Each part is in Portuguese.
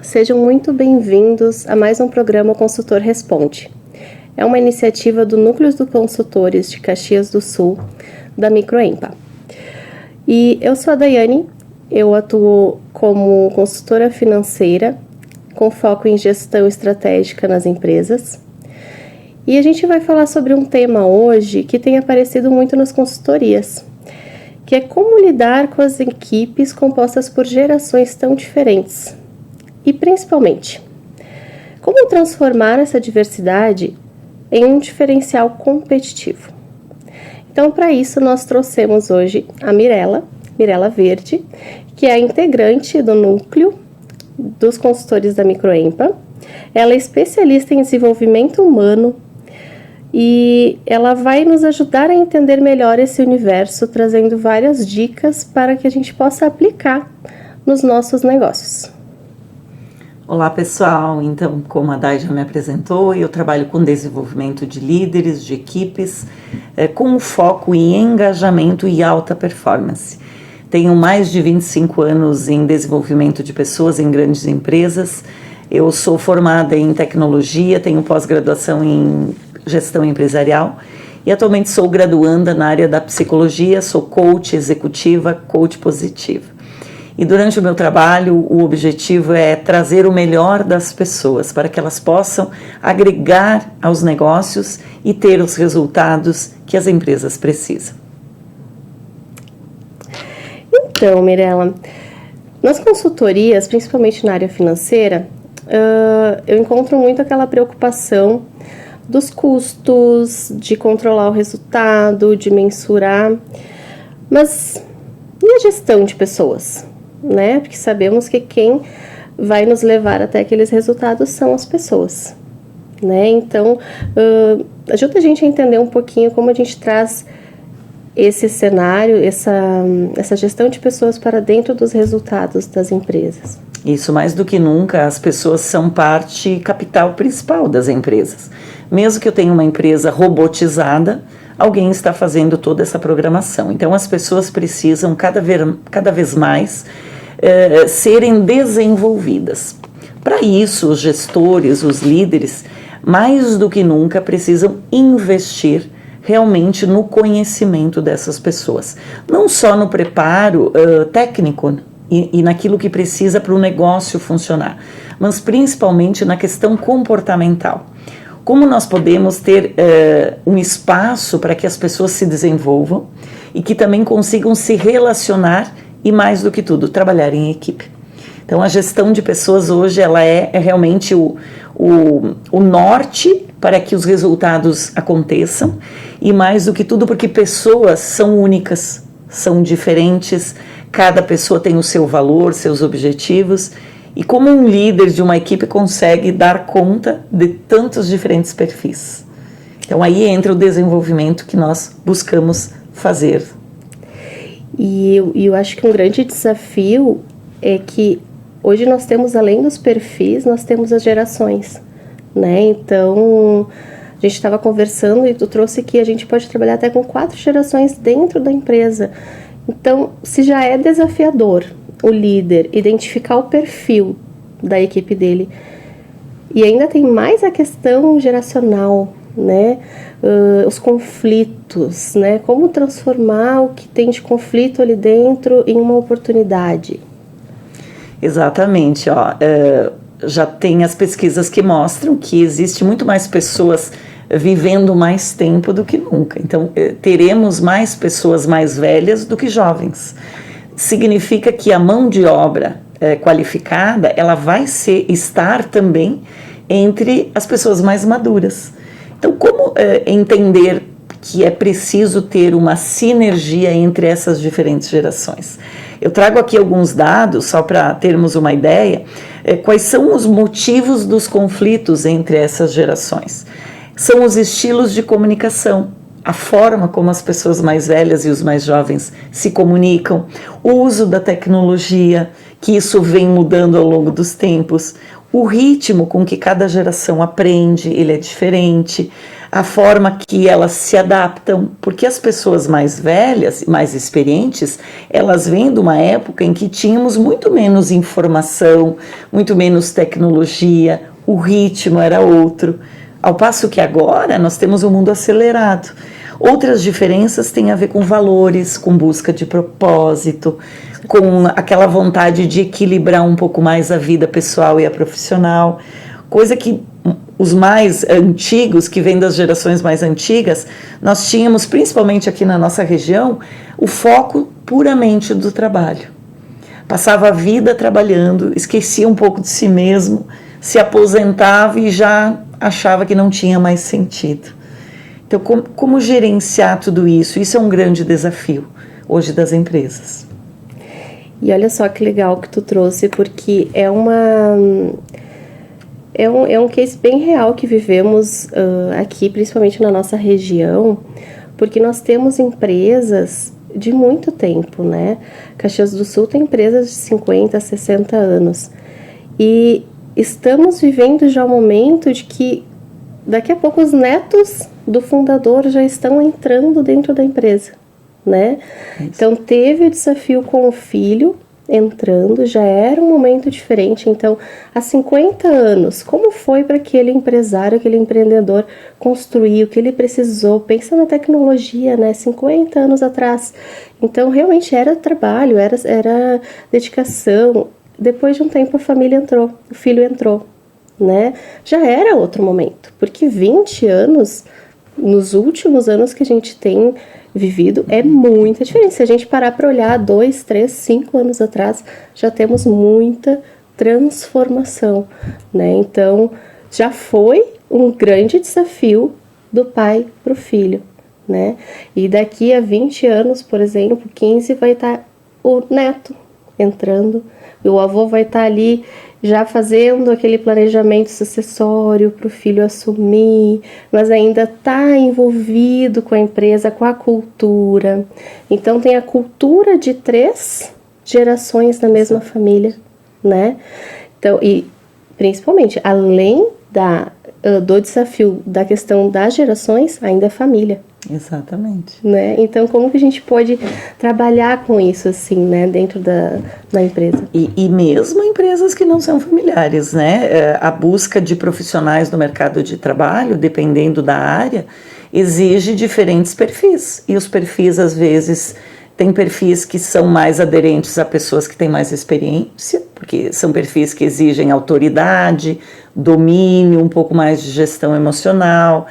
sejam muito bem-vindos a mais um programa Consultor Responde. É uma iniciativa do Núcleo dos Consultores de Caxias do Sul, da Microempa. E eu sou a Daiane, eu atuo como consultora financeira, com foco em gestão estratégica nas empresas. E a gente vai falar sobre um tema hoje que tem aparecido muito nas consultorias, que é como lidar com as equipes compostas por gerações tão diferentes. E principalmente, como transformar essa diversidade em um diferencial competitivo. Então, para isso, nós trouxemos hoje a Mirela Verde, que é a integrante do núcleo dos consultores da Microempa. Ela é especialista em desenvolvimento humano e ela vai nos ajudar a entender melhor esse universo, trazendo várias dicas para que a gente possa aplicar nos nossos negócios. Olá pessoal, então como a Dai já me apresentou, eu trabalho com desenvolvimento de líderes, de equipes, com foco em engajamento e alta performance. Tenho mais de 25 anos em desenvolvimento de pessoas em grandes empresas. Eu sou formada em tecnologia, tenho pós-graduação em gestão empresarial e atualmente sou graduanda na área da psicologia, sou coach executiva, coach positiva. E durante o meu trabalho, o objetivo é trazer o melhor das pessoas para que elas possam agregar aos negócios e ter os resultados que as empresas precisam. Então, Mirela, nas consultorias, principalmente na área financeira, eu encontro muito aquela preocupação dos custos, de controlar o resultado, de mensurar, mas e a gestão de pessoas, né? Porque sabemos que quem vai nos levar até aqueles resultados são as pessoas, né? Então, ajuda a gente a entender um pouquinho como a gente traz esse cenário, essa gestão de pessoas para dentro dos resultados das empresas. Isso, mais do que nunca, as pessoas são parte capital principal das empresas. Mesmo que eu tenha uma empresa robotizada, alguém está fazendo toda essa programação. Então, as pessoas precisam cada vez mais serem desenvolvidas. Para isso, os gestores, os líderes, mais do que nunca, precisam investir realmente no conhecimento dessas pessoas. Não só no preparo técnico e naquilo que precisa para o negócio funcionar, mas principalmente na questão comportamental. Como nós podemos ter um espaço para que as pessoas se desenvolvam e que também consigam se relacionar e, mais do que tudo, trabalhar em equipe. Então, a gestão de pessoas hoje ela é realmente o norte para que os resultados aconteçam e, mais do que tudo, porque pessoas são únicas, são diferentes, cada pessoa tem o seu valor, seus objetivos. E como um líder de uma equipe consegue dar conta de tantos diferentes perfis? Então aí entra o desenvolvimento que nós buscamos fazer. E eu acho que um grande desafio é que hoje nós temos, além dos perfis, nós temos as gerações, né? Então, a gente estava conversando e tu trouxe que a gente pode trabalhar até com 4 gerações dentro da empresa. Então, se já é desafiador o líder identificar o perfil da equipe dele, e ainda tem mais a questão geracional, né? Os conflitos, né? Como transformar o que tem de conflito ali dentro em uma oportunidade. Exatamente, já tem as pesquisas que mostram que existe muito mais pessoas vivendo mais tempo do que nunca. Então, teremos mais pessoas mais velhas do que jovens. Significa que a mão de obra qualificada, ela vai estar também entre as pessoas mais maduras. Então, como entender que é preciso ter uma sinergia entre essas diferentes gerações? Eu trago aqui alguns dados, só para termos uma ideia, quais são os motivos dos conflitos entre essas gerações. São os estilos de comunicação, a forma como as pessoas mais velhas e os mais jovens se comunicam, o uso da tecnologia, que isso vem mudando ao longo dos tempos, o ritmo com que cada geração aprende, ele é diferente, a forma que elas se adaptam, porque as pessoas mais velhas, mais experientes, elas vêm de uma época em que tínhamos muito menos informação, muito menos tecnologia, o ritmo era outro, ao passo que agora nós temos um mundo acelerado. Outras diferenças têm a ver com valores, com busca de propósito, com aquela vontade de equilibrar um pouco mais a vida pessoal e a profissional, coisa que os mais antigos, que vêm das gerações mais antigas, nós tínhamos, principalmente aqui na nossa região, o foco puramente do trabalho. Passava a vida trabalhando, esquecia um pouco de si mesmo, se aposentava e já achava que não tinha mais sentido. Então, como gerenciar tudo isso? Isso é um grande desafio hoje das empresas. E olha só que legal que tu trouxe, porque é um case bem real que vivemos aqui, principalmente na nossa região, porque nós temos empresas de muito tempo, né? Caxias do Sul tem empresas de 50, 60 anos. E estamos vivendo já um momento de que daqui a pouco os netos do fundador já estão entrando dentro da empresa, né? Então teve o desafio com o filho entrando, já era um momento diferente. Então, há 50 anos, como foi para aquele empresário, aquele empreendedor construir o que ele precisou? Pensa na tecnologia, né? 50 anos atrás. Então, realmente era trabalho, era dedicação. Depois de um tempo, a família entrou, o filho entrou, né? Já era outro momento, porque 20 anos, nos últimos anos que a gente tem vivido, é muita diferença. Se a gente parar para olhar 2, 3, 5 anos atrás, já temos muita transformação, né? Então, já foi um grande desafio do pai para o filho, né? E daqui a 20 anos, por exemplo, 15, vai estar o neto entrando, e o avô vai estar ali já fazendo aquele planejamento sucessório para o filho assumir, mas ainda está envolvido com a empresa, com a cultura. Então tem a cultura de 3 gerações na mesma família, né? Então, e principalmente, além do desafio da questão das gerações, ainda a família. Exatamente. Né? Então, como que a gente pode trabalhar com isso, assim, né, dentro da empresa? E mesmo empresas que não são familiares, né? A busca de profissionais no mercado de trabalho, dependendo da área, exige diferentes perfis. E os perfis, às vezes, tem perfis que são mais aderentes a pessoas que têm mais experiência, porque são perfis que exigem autoridade, domínio, um pouco mais de gestão emocional.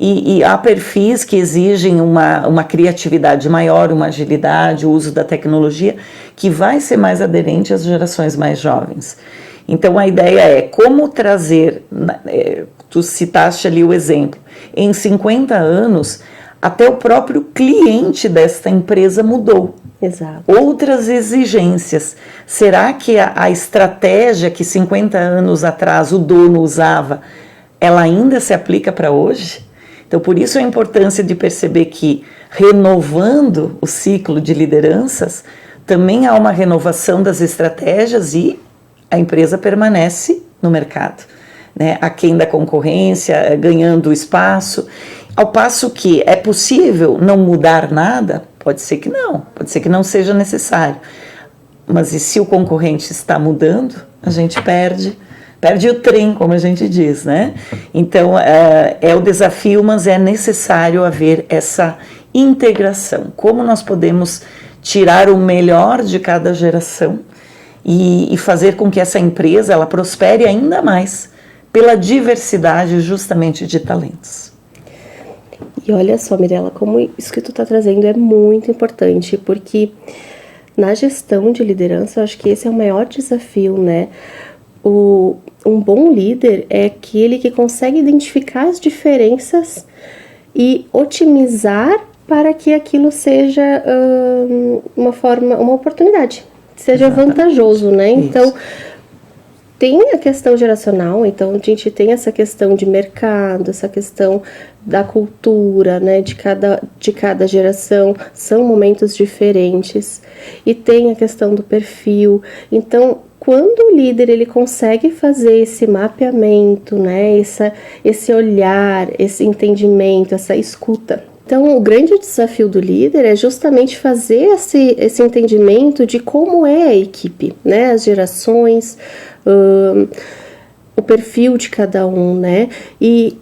E há perfis que exigem uma criatividade maior, uma agilidade, o uso da tecnologia, que vai ser mais aderente às gerações mais jovens. Então, a ideia é como trazer, tu citaste ali o exemplo, em 50 anos, até o próprio cliente desta empresa mudou. Exato. Outras exigências. Será que a estratégia que 50 anos atrás o dono usava, ela ainda se aplica para hoje? Então, por isso a importância de perceber que, renovando o ciclo de lideranças, também há uma renovação das estratégias e a empresa permanece no mercado, né? Aquém da concorrência, ganhando espaço. Ao passo que é possível não mudar nada, pode ser que não seja necessário. Mas e se o concorrente está mudando, a gente perde o trem, como a gente diz, né? Então, é o desafio, mas é necessário haver essa integração. Como nós podemos tirar o melhor de cada geração e fazer com que essa empresa ela prospere ainda mais pela diversidade justamente de talentos. E olha só, Mirella, como isso que tu está trazendo é muito importante, porque na gestão de liderança, eu acho que esse é o maior desafio, né? Um bom líder é aquele que consegue identificar as diferenças e otimizar para que aquilo seja uma oportunidade, seja Exatamente. Vantajoso, né? Isso. Então, tem a questão geracional, então a gente tem essa questão de mercado, essa questão da cultura, né, de cada geração, são momentos diferentes, e tem a questão do perfil. Então, quando o líder ele consegue fazer esse mapeamento, né, esse olhar, esse entendimento, essa escuta. Então, o grande desafio do líder é justamente fazer esse entendimento de como é a equipe, né, as gerações, o perfil de cada um, né, e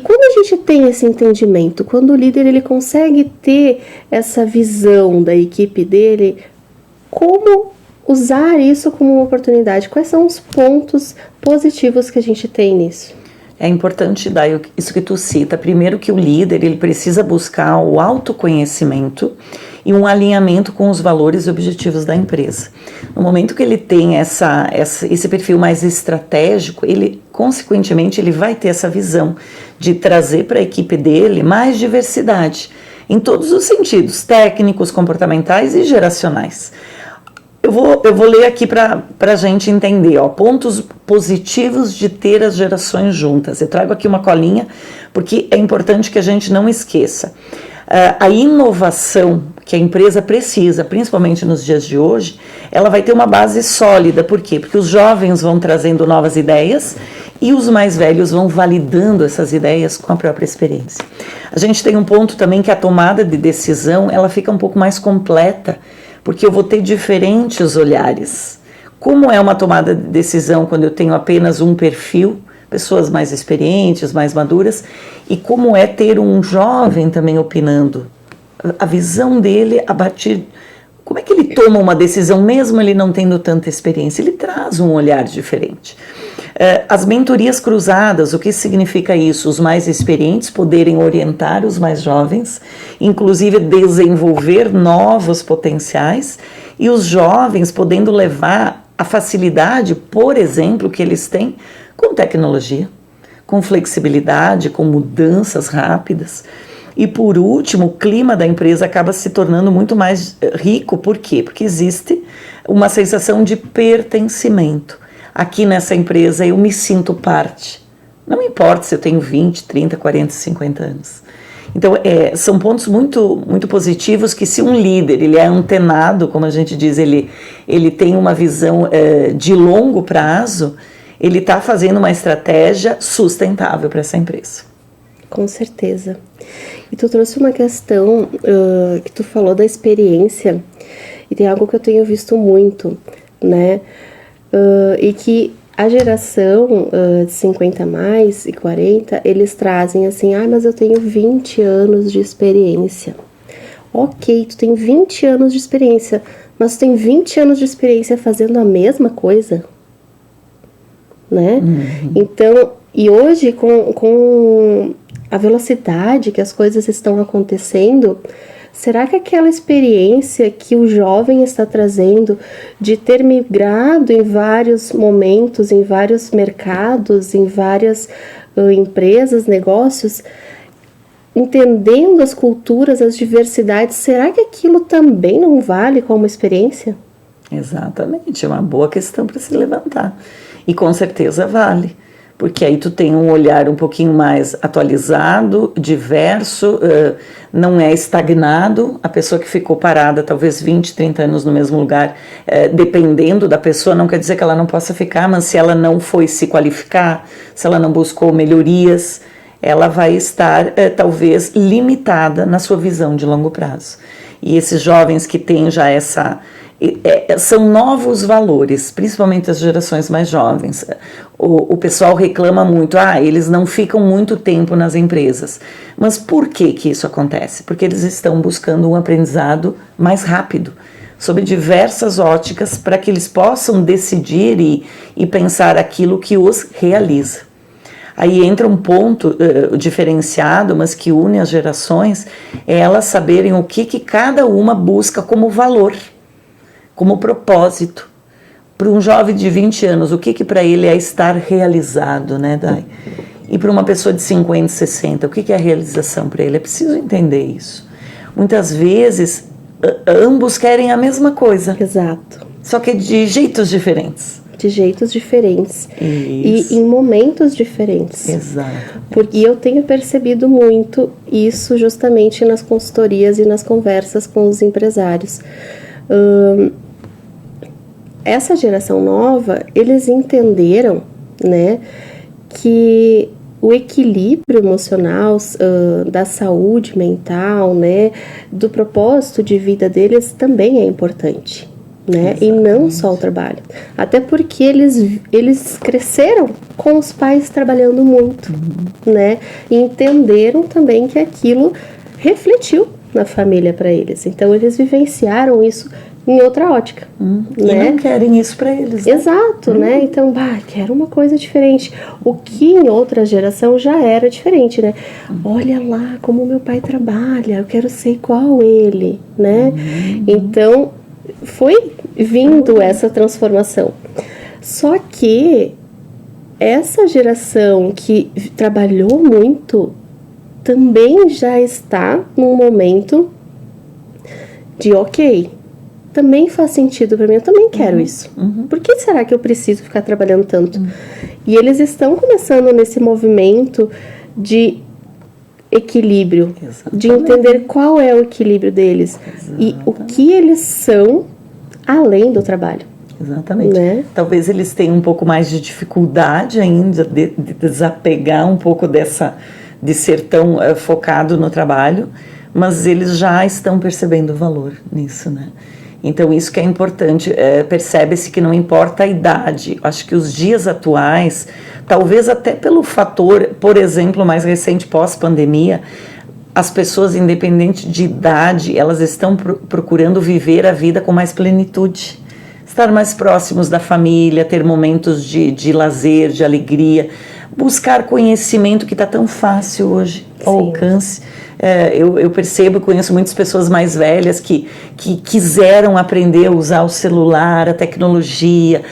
quando a gente tem esse entendimento, quando o líder ele consegue ter essa visão da equipe dele, como usar isso como uma oportunidade? Quais são os pontos positivos que a gente tem nisso? É importante dar isso que tu cita. Primeiro que o líder ele precisa buscar o autoconhecimento e um alinhamento com os valores e objetivos da empresa. No momento que ele tem esse perfil mais estratégico, ele, consequentemente, ele vai ter essa visão de trazer para a equipe dele mais diversidade, em todos os sentidos, técnicos, comportamentais e geracionais. Eu vou ler aqui para a gente entender, pontos positivos de ter as gerações juntas. Eu trago aqui uma colinha, porque é importante que a gente não esqueça. A inovação que a empresa precisa, principalmente nos dias de hoje, ela vai ter uma base sólida. Por quê? Porque os jovens vão trazendo novas ideias e os mais velhos vão validando essas ideias com a própria experiência. A gente tem um ponto também que a tomada de decisão ela fica um pouco mais completa, porque eu vou ter diferentes olhares. Como é uma tomada de decisão quando eu tenho apenas um perfil, pessoas mais experientes, mais maduras, e como é ter um jovem também opinando, a visão dele a partir... Como é que ele toma uma decisão, mesmo ele não tendo tanta experiência? Ele traz um olhar diferente. As mentorias cruzadas, o que significa isso? Os mais experientes poderem orientar os mais jovens, inclusive desenvolver novos potenciais, e os jovens podendo levar a facilidade, por exemplo, que eles têm com tecnologia, com flexibilidade, com mudanças rápidas. E por último, o clima da empresa acaba se tornando muito mais rico. Por quê? Porque existe uma sensação de pertencimento. Aqui nessa empresa eu me sinto parte. Não importa se eu tenho 20, 30, 40, 50 anos. Então, são pontos muito, muito positivos que se um líder ele é antenado, como a gente diz, ele tem uma visão de longo prazo, ele está fazendo uma estratégia sustentável para essa empresa. Com certeza. E tu trouxe uma questão que tu falou da experiência, e tem algo que eu tenho visto muito, né? E que a geração de 50 mais e 40, eles trazem assim, mas eu tenho 20 anos de experiência. Ok, tu tem 20 anos de experiência, mas tu tem 20 anos de experiência fazendo a mesma coisa, né? Uhum. Então, e hoje com a velocidade que as coisas estão acontecendo, será que aquela experiência que o jovem está trazendo de ter migrado em vários momentos, em vários mercados, em várias empresas, negócios, entendendo as culturas, as diversidades, será que aquilo também não vale como experiência? Exatamente, é uma boa questão para se levantar. E com certeza vale. Porque aí tu tem um olhar um pouquinho mais atualizado, diverso, não é estagnado. A pessoa que ficou parada talvez 20, 30 anos no mesmo lugar, dependendo da pessoa, não quer dizer que ela não possa ficar, mas se ela não foi se qualificar, se ela não buscou melhorias, ela vai estar talvez limitada na sua visão de longo prazo. E esses jovens que têm já são novos valores, principalmente as gerações mais jovens. O pessoal reclama muito, eles não ficam muito tempo nas empresas. Mas por que isso acontece? Porque eles estão buscando um aprendizado mais rápido, sob diversas óticas, para que eles possam decidir e pensar aquilo que os realiza. Aí entra um ponto diferenciado, mas que une as gerações, é elas saberem o que cada uma busca como valor, como propósito. Para um jovem de 20 anos, o que para ele é estar realizado, né, Dai? E para uma pessoa de 50, 60, o que é a realização para ele? É preciso entender isso. Muitas vezes, ambos querem a mesma coisa. Exato. Só que de jeitos diferentes. De jeitos diferentes. Isso. E em momentos diferentes. Exato. E eu tenho percebido muito isso justamente nas consultorias e nas conversas com os empresários. essa geração nova, eles entenderam, né, que o equilíbrio emocional, da saúde mental, né, do propósito de vida deles também é importante, né, e não só o trabalho. Até porque eles cresceram com os pais trabalhando muito, né, e entenderam também que aquilo refletiu na família para eles. Então, eles vivenciaram isso em outra ótica, né? E não querem isso para eles, né? Exato, né? Então, quero uma coisa diferente. O que em outra geração já era diferente, né? Olha lá como meu pai trabalha, eu quero ser igual ele, né? Então, foi vindo essa transformação. Só que essa geração que trabalhou muito também já está num momento de também faz sentido para mim, eu também quero isso. Por que será que eu preciso ficar trabalhando tanto? E eles estão começando nesse movimento de equilíbrio, de entender qual é o equilíbrio deles e o que eles são além do trabalho. Exatamente. Né? Talvez eles tenham um pouco mais de dificuldade ainda de desapegar um pouco de ser tão focado no trabalho, mas eles já estão percebendo o valor nisso, né? Então, isso que é importante, percebe-se que não importa a idade. Acho que os dias atuais, talvez até pelo fator, por exemplo, mais recente, pós-pandemia, as pessoas, independente de idade, elas estão procurando viver a vida com mais plenitude. Estar mais próximos da família, ter momentos de lazer, de alegria, buscar conhecimento que está tão fácil hoje ao alcance. Eu percebo, conheço muitas pessoas mais velhas que quiseram aprender a usar o celular, a tecnologia,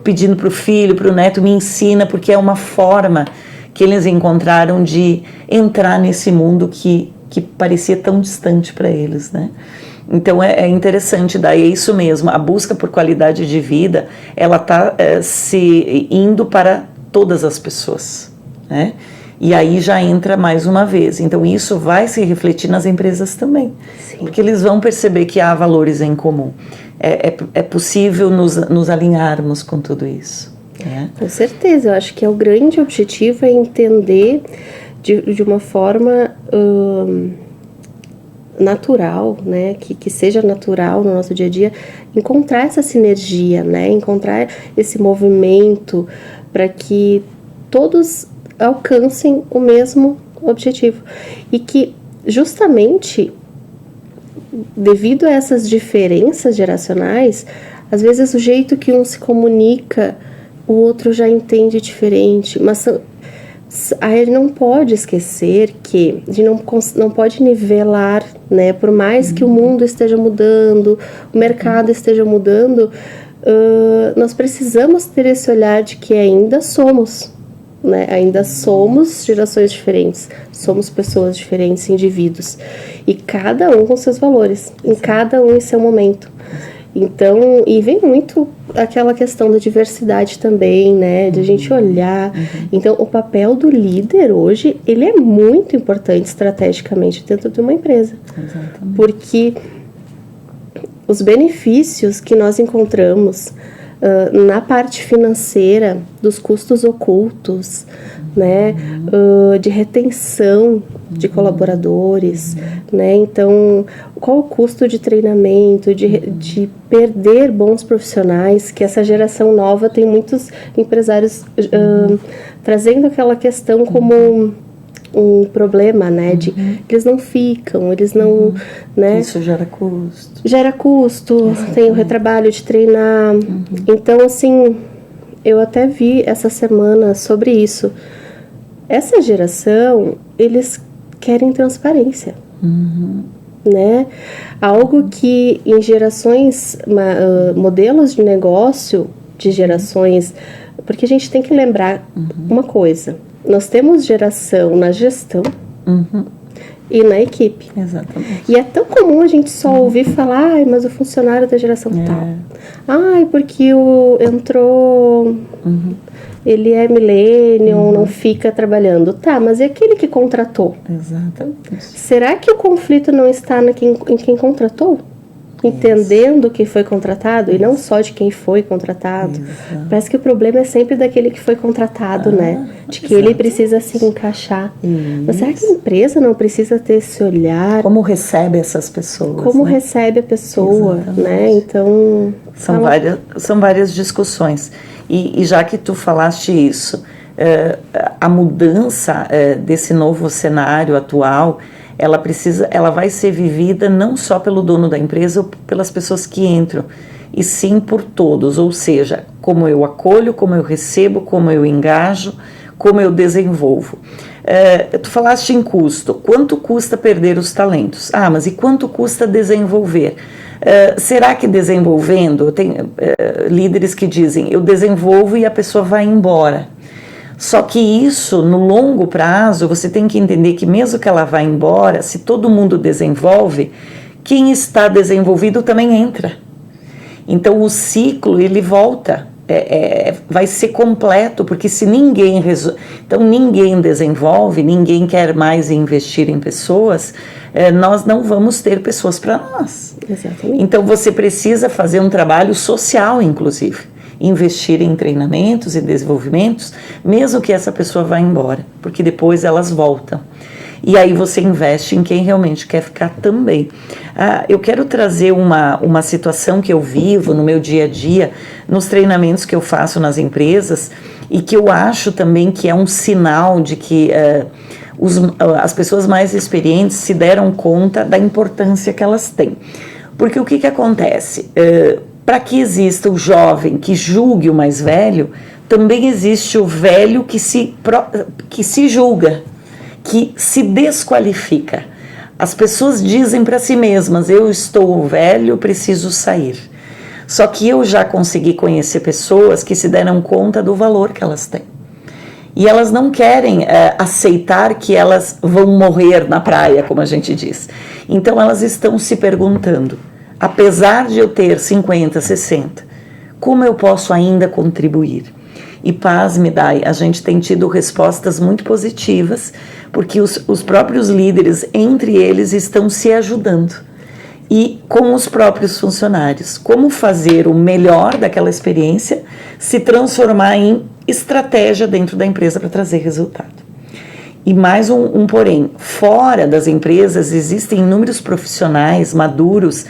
pedindo para o filho, para o neto, me ensina, porque é uma forma que eles encontraram de entrar nesse mundo que parecia tão distante para eles, né? Então é interessante, daí é isso mesmo, a busca por qualidade de vida, ela está se indo para todas as pessoas, né? E aí já entra mais uma vez. Então isso vai se refletir nas empresas também. Sim. Porque eles vão perceber que há valores em comum. É possível nos alinharmos com tudo isso. Né? Com certeza. Eu acho que o grande objetivo é entender de uma forma natural, né? Que seja natural no nosso dia a dia, encontrar essa sinergia, né? Encontrar esse movimento para que todos alcancem o mesmo objetivo e que justamente devido a essas diferenças geracionais, às vezes o jeito que um se comunica, o outro já entende diferente, mas aí ele não pode esquecer que a gente não pode nivelar, né? Por mais que o mundo esteja mudando, o mercado esteja mudando, nós precisamos ter esse olhar de que ainda somos, né? Ainda somos gerações diferentes, somos pessoas diferentes, indivíduos, e cada um com seus valores, em cada um em seu momento. Então, e vem muito aquela questão da diversidade também, né? De a gente olhar. Então, o papel do líder hoje, ele é muito importante estrategicamente dentro de uma empresa. Exatamente. Porque os benefícios que nós encontramos na parte financeira, dos custos ocultos, né, de retenção de colaboradores, né, então qual o custo de treinamento, de perder bons profissionais, que essa geração nova tem muitos empresários trazendo aquela questão como um problema, né, de eles não ficam, eles não, né. Isso gera custo. Gera custo, tem o retrabalho de treinar. Então, assim, eu até vi essa semana sobre isso. Essa geração, eles querem transparência, né? Algo que em gerações, modelos de negócio de gerações, porque a gente tem que lembrar uma coisa. Nós temos geração na gestão e na equipe. Exatamente. E é tão comum a gente só ouvir falar, mas o funcionário da geração tal. Porque entrou, ele é millennial, não fica trabalhando. Tá, mas e aquele que contratou? Exatamente. Será que o conflito não está em quem contratou? entendendo quem foi contratado e não só de quem foi contratado. Parece que o problema é sempre daquele que foi contratado, né? De que ele precisa se encaixar. Mas será que a empresa não precisa ter esse olhar? Como recebe essas pessoas? Como recebe a pessoa, né? Então... São várias discussões. E já que tu falaste isso, a mudança desse novo cenário atual, ela vai ser vivida não só pelo dono da empresa ou pelas pessoas que entram, e sim por todos, ou seja, como eu acolho, como eu recebo, como eu engajo, como eu desenvolvo. Tu falaste em custo. Quanto custa perder os talentos? Mas e quanto custa desenvolver? Será que desenvolvendo, tem líderes que dizem, eu desenvolvo e a pessoa vai embora. Só que isso, no longo prazo, você tem que entender que mesmo que ela vá embora, se todo mundo desenvolve, quem está desenvolvido também entra. Então o ciclo, ele volta, vai ser completo, porque se ninguém desenvolve, ninguém quer mais investir em pessoas, nós não vamos ter pessoas para nós. Exatamente. Então você precisa fazer um trabalho social, inclusive. Investir em treinamentos e desenvolvimentos, mesmo que essa pessoa vá embora, porque depois elas voltam. E aí você investe em quem realmente quer ficar também. Eu quero trazer uma situação que eu vivo no meu dia a dia, nos treinamentos que eu faço nas empresas, e que eu acho também que é um sinal de que as pessoas mais experientes se deram conta da importância que elas têm. Porque o que acontece? Para que exista o jovem que julgue o mais velho, também existe o velho que se julga, que se desqualifica. As pessoas dizem para si mesmas, eu estou velho, preciso sair. Só que eu já consegui conhecer pessoas que se deram conta do valor que elas têm. E elas não querem aceitar que elas vão morrer na praia, como a gente diz. Então elas estão se perguntando, apesar de eu ter 50, 60, como eu posso ainda contribuir? E pasme, Dai, a gente tem tido respostas muito positivas, porque os próprios líderes, entre eles, estão se ajudando. E com os próprios funcionários, como fazer o melhor daquela experiência se transformar em estratégia dentro da empresa para trazer resultado. E mais um porém, fora das empresas existem inúmeros profissionais maduros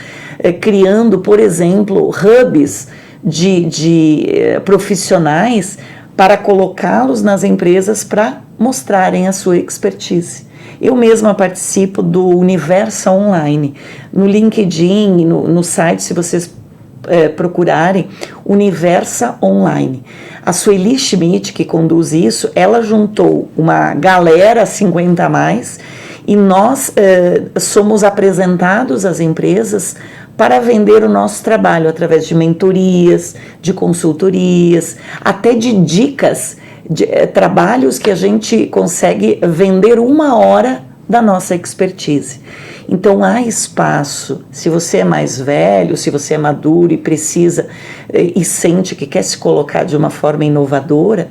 criando, por exemplo, hubs de profissionais para colocá-los nas empresas para mostrarem a sua expertise. Eu mesma participo do Universa Online, no LinkedIn, no site, se vocês procurarem, Universa Online. A Sueli Schmidt, que conduz isso, ela juntou uma galera 50 a mais e nós somos apresentados às empresas para vender o nosso trabalho através de mentorias, de consultorias, até de dicas, de trabalhos que a gente consegue vender 1 hora da nossa expertise. Então há espaço, se você é mais velho, se você é maduro e precisa e sente que quer se colocar de uma forma inovadora,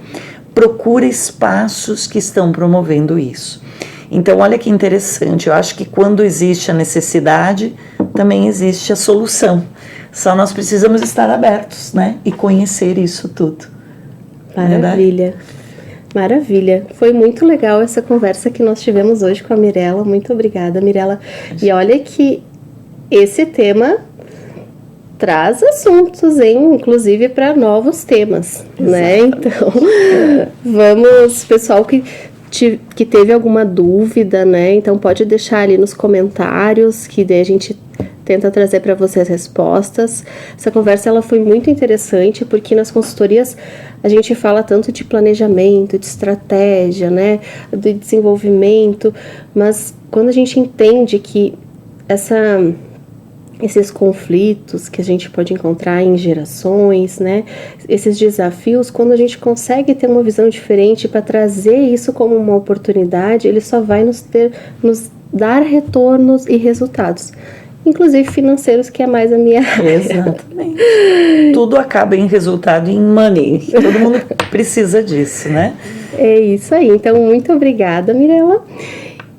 procura espaços que estão promovendo isso. Então olha que interessante, eu acho que quando existe a necessidade, também existe a solução. Só nós precisamos estar abertos, né? E conhecer isso tudo. Maravilha. Maravilha, foi muito legal essa conversa que nós tivemos hoje com a Mirella, muito obrigada, Mirella. E olha que esse tema traz assuntos, inclusive para novos temas, né? Então, vamos, pessoal que teve alguma dúvida, né? Então pode deixar ali nos comentários, que daí a gente tenta trazer para vocês respostas. Essa conversa ela foi muito interessante, porque nas consultorias a gente fala tanto de planejamento, de estratégia, né, de desenvolvimento, mas quando a gente entende que esses conflitos que a gente pode encontrar em gerações, né, esses desafios, quando a gente consegue ter uma visão diferente para trazer isso como uma oportunidade, ele só vai nos dar retornos e resultados, inclusive financeiros, que é mais a minha área. Exatamente. Tudo acaba em resultado, em money. Todo mundo precisa disso, né? É isso aí. Então, muito obrigada, Mirella.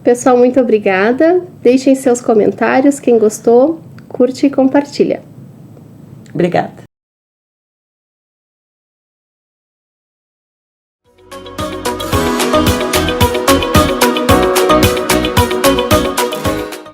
Pessoal, muito obrigada. Deixem seus comentários, quem gostou, curte e compartilha. Obrigada.